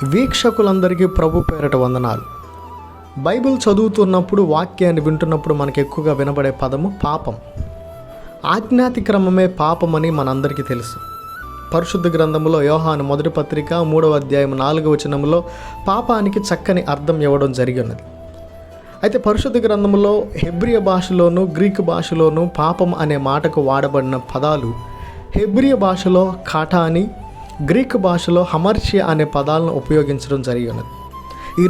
వీక్షకులందరికీ ప్రభు పేరట వందనాలు. బైబిల్ చదువుతున్నప్పుడు, వాక్యాన్ని వింటున్నప్పుడు మనకు ఎక్కువగా వినబడే పదము పాపం. ఆజ్ఞాతిక్రమమే పాపమని మనందరికీ తెలుసు. పరిశుద్ధ గ్రంథంలో యోహాను మొదటి పత్రిక 3వ అధ్యాయం 4వ వచనంలో పాపానికి చక్కని అర్థం ఇవ్వడం జరిగినది. అయితే పరిశుద్ధ గ్రంథంలో హెబ్రియ భాషలోను గ్రీకు భాషలోను పాపం అనే మాటకు వాడబడిన పదాలు హెబ్రియ భాషలో కాటా అని, గ్రీకు భాషలో హమర్షియా అనే పదాలను ఉపయోగించడం జరిగినది. ఈ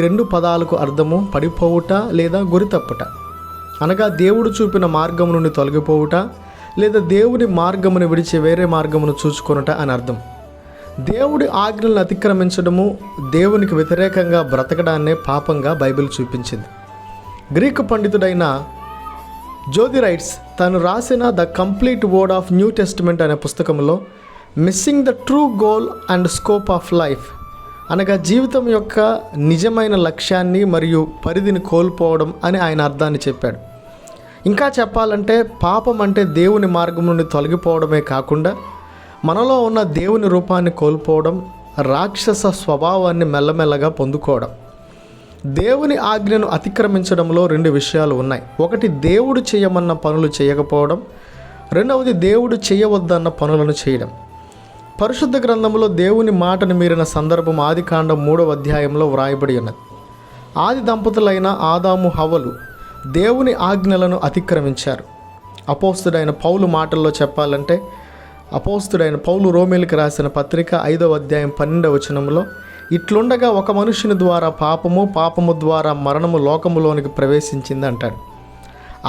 రెండు పదాలకు అర్థము పడిపోవుట లేదా గురితప్పుట, అనగా దేవుడు చూపిన మార్గం నుండి తొలగిపోవుట లేదా దేవుని మార్గమును విడిచి వేరే మార్గమును చూసుకొనుట అని అర్థం. దేవుడి ఆజ్ఞలను అతిక్రమించడము, దేవునికి వ్యతిరేకంగా బ్రతకడాన్నే పాపంగా బైబిల్ చూపించింది. గ్రీకు పండితుడైన జోది రైట్స్ తను రాసిన the complete word of new testament అనే పుస్తకంలో missing the true goal and scope of life, అనగా జీవితం యొక్క నిజమైన లక్ష్యాన్ని మరియు పరిధిని కోల్పోవడం అని ఆయన అర్థాన్ని చెప్పాడు. ఇంకా చెప్పాలంటే పాపం అంటే దేవుని మార్గం నుండి తొలగిపోవడమే కాకుండా మనలో ఉన్న దేవుని రూపాన్ని కోల్పోవడం, రాక్షస స్వభావాన్ని మెల్లమెల్లగా పొందుకోవడం. దేవుని ఆజ్ఞను అతిక్రమించడంలో 2 విషయాలు ఉన్నాయి. ఒకటి, దేవుడు చేయమన్న పనులు చేయకపోవడం. రెండవది, దేవుడు చేయవద్దన్న పనులను చేయడం. పరిశుద్ధ గ్రంథంలో దేవుని మాటను మీరిన సందర్భం ఆదికాండం 3వ అధ్యాయంలో వ్రాయబడి ఉన్నది. ఆది దంపతులైన ఆదాము హవ్వలు దేవుని ఆజ్ఞలను అతిక్రమించారు. అపోస్తుడైన పౌలు మాటల్లో చెప్పాలంటే, అపోస్తుడైన పౌలు రోమీయులకు రాసిన పత్రిక 5వ అధ్యాయం 12వ వచనంలో, ఇట్లుండగా ఒక మనుషుని ద్వారా పాపము ద్వారా మరణము లోకములోనికి ప్రవేశించింది అంటాడు.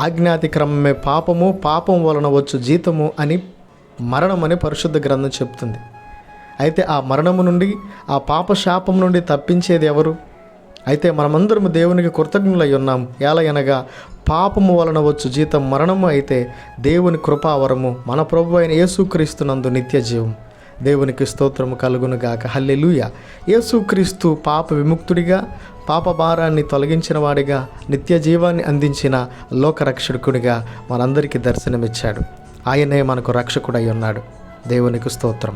ఆజ్ఞాతిక్రమమే పాపము, పాపం వలన వచ్చు జీతము అని మరణమని పరిశుద్ధ గ్రంథం చెప్తుంది. అయితే ఆ మరణము నుండి, ఆ పాప శాపం నుండి తప్పించేది ఎవరు? అయితే మనమందరము దేవునికి కృతజ్ఞులై ఉన్నాం. ఎలయనగా పాపము వలన వచ్చు జీతం మరణము, అయితే దేవుని కృపావరము మన ప్రభు అయిన యేసుక్రీస్తునందు నిత్య జీవం. దేవునికి స్తోత్రము కలుగునుగాక. హల్లెలూయా. యేసుక్రీస్తు పాప విముక్తుడిగా, పాప భారాన్ని తొలగించిన వాడిగా, నిత్య జీవాన్ని అందించిన లోకరక్షకుడిగా మనందరికీ దర్శనమిచ్చాడు. ఆయనే మనకు రక్షకుడై ఉన్నాడు. దేవునికి స్తోత్రం.